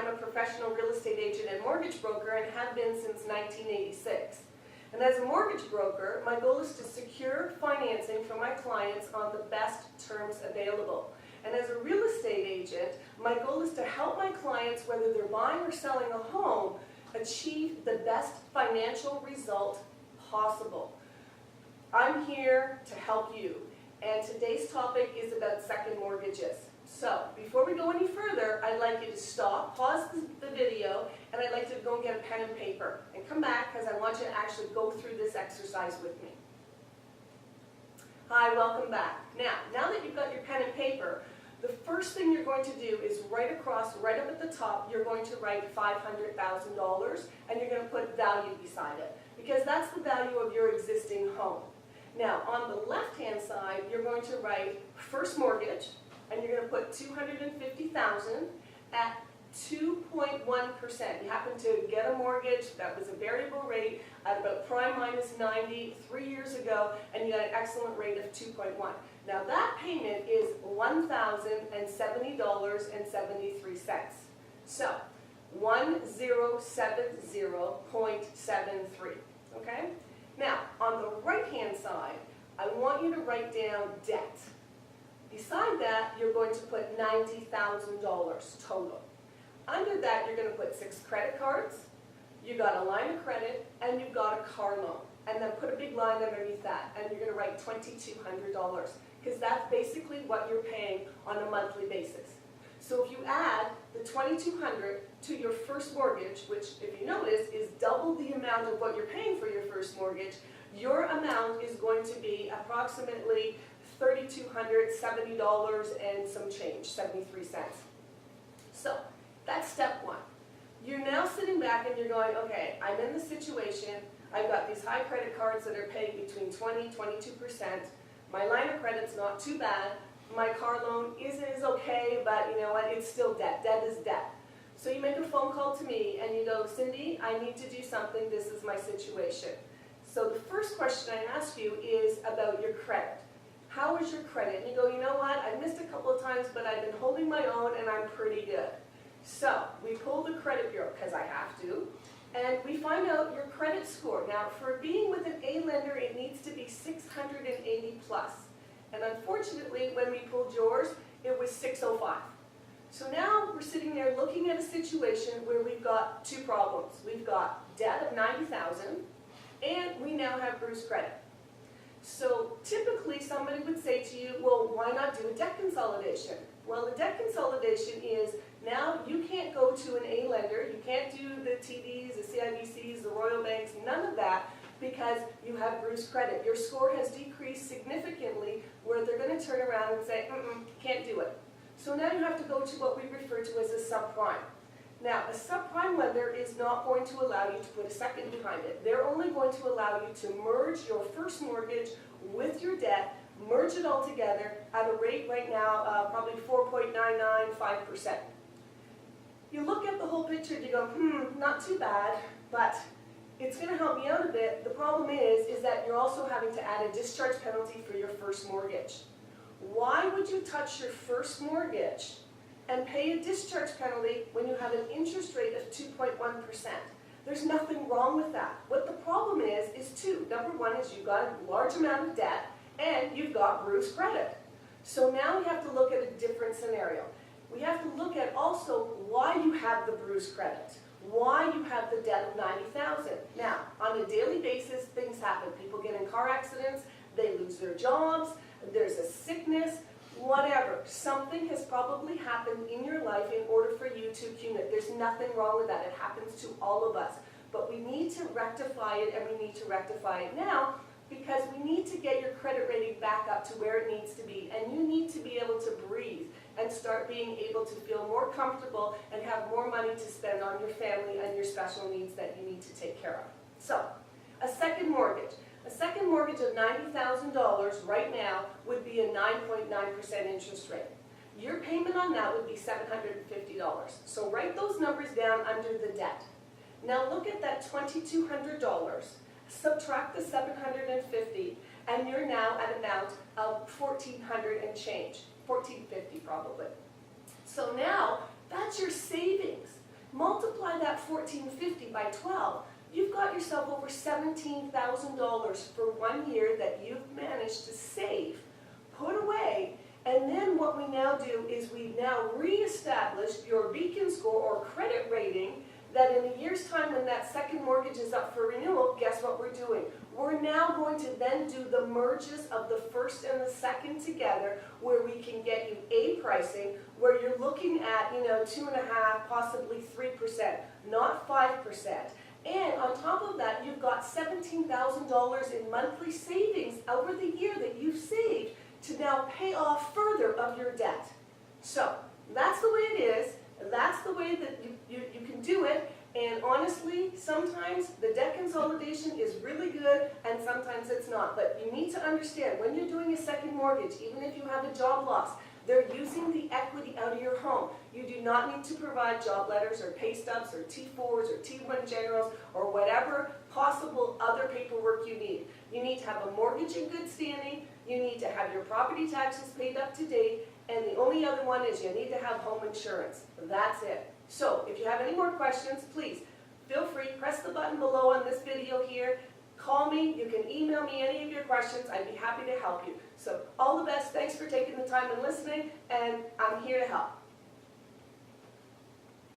I'm a professional real estate agent and mortgage broker and have been since 1986. And as a mortgage broker, my goal is to secure financing for my clients on the best terms available. And as a real estate agent, my goal is to help my clients, whether they're buying or selling a home, achieve the best financial result possible. I'm here to help you. And today's topic is about second mortgages. So, before we go any further, I'd like you to stop, pause the video, and I'd like you to go and get a pen and paper. And come back, because I want you to actually go through this exercise with me. Hi, welcome back. Now that you've got your pen and paper, the first thing you're going to do is right across, right up at the top, you're going to write $500,000, and you're going to put value beside it, because that's the value of your existing home. Now, on the left-hand side, you're going to write first mortgage, and you're going to put $250,000 at 2.1%. You happen to get a mortgage that was a variable rate at about prime minus 90 3 years ago, and you got an excellent rate of 2.1. Now that payment is $1,070.73. So 1070.73. Okay? Now on the right-hand side, I want you to write down debt. Beside that, you're going to put $90,000 total. Under that, you're going to put 6 credit cards, you've got a line of credit, and you've got a car loan. And then put a big line underneath that, and you're going to write $2,200, because that's basically what you're paying on a monthly basis. So if you add the $2,200 to your first mortgage, which if you notice is double the amount of what you're paying for your first mortgage, your amount is going to be approximately $3,270 and some change, 73 cents. So that's step one. You're now sitting back and you're going, okay, I'm in the situation, I've got these high credit cards that are paying between 20–22%, my line of credit's not too bad, my car loan is okay, but you know what, it's still debt. Debt is debt. So you make a phone call to me and you go, Cindy, I need to do something, this is my situation. So the first question I ask you is about your credit. How is your credit? And you go, you know what, I missed a couple of times, but I've been holding my own and I'm pretty good. So we pull the credit bureau, because I have to, and we find out your credit score. Now for being with an A lender, it needs to be 680 plus. And unfortunately, when we pulled yours, it was 605. So now we're sitting there looking at a situation where we've got two problems. We've got debt of $90,000, and we now have bruised credit. So typically somebody would say to you, well, why not do a debt consolidation? Well, the debt consolidation is now you can't go to an A lender, you can't do the TDs, the CIBCs, the Royal Banks, none of that, because you have bruised credit. Your score has decreased significantly where they're going to turn around and say, can't do it. So now you have to go to what we refer to as a subprime. Now, a subprime lender is not going to allow you to put a second behind it. They're only going to allow you to merge your first mortgage with your debt, merge it all together at a rate right now probably 4.995%. You look at the whole picture and you go, not too bad, but it's going to help me out a bit. The problem is that you're also having to add a discharge penalty for your first mortgage. Why would you touch your first mortgage and pay a discharge penalty when you have an interest rate of 2.1%? There's nothing wrong with that. What the problem is two. Number one is you've got a large amount of debt and you've got bruised credit. So now we have to look at a different scenario. We have to look at also why you have the bruised credit, why you have the debt of $90,000. Now, on a daily basis, things happen. People get in car accidents, they lose their jobs, there's a sickness, whatever. Something has probably happened in your life in order for you to accumulate. There's nothing wrong with that. It happens to all of us. But we need to rectify it, and we need to rectify it now, because we need to get your credit rating back up to where it needs to be. And you need to be able to breathe and start being able to feel more comfortable and have more money to spend on your family and your special needs that you need to take care of. So, a second mortgage. A second mortgage of $90,000 right now would be a 9.9% interest rate. Your payment on that would be $750. So write those numbers down under the debt. Now look at that $2,200, subtract the $750, and you're now at an amount of $1,400 and change, $1,450 probably. So now that's your savings. Multiply that $1,450 by 12. You've got yourself over $17,000 for 1 year that you've managed to save, put away, and then what we now do is we now reestablish your Beacon score or credit rating that in a year's time when that second mortgage is up for renewal, guess what we're doing? We're now going to then do the merges of the first and the second together where we can get you A pricing, where you're looking at, 2.5%, possibly 3%, not 5%. And on top of that, you've got $17,000 in monthly savings over the year that you've saved to now pay off further of your debt. So that's the way it is. That's the way that you can do it. And honestly, sometimes the debt consolidation is really good and sometimes it's not. But you need to understand, when you're doing a second mortgage, even if you have a job loss, they're using the equity out of your home. You do not need to provide job letters or pay stubs or T4s or T1 generals or whatever possible other paperwork you need. You need to have a mortgage in good standing. You need to have your property taxes paid up to date. And the only other one is you need to have home insurance. That's it. So if you have any more questions, please feel free, press the button below on this video here. Call me, you can email me any of your questions, I'd be happy to help you. So all the best, thanks for taking the time and listening, and I'm here to help.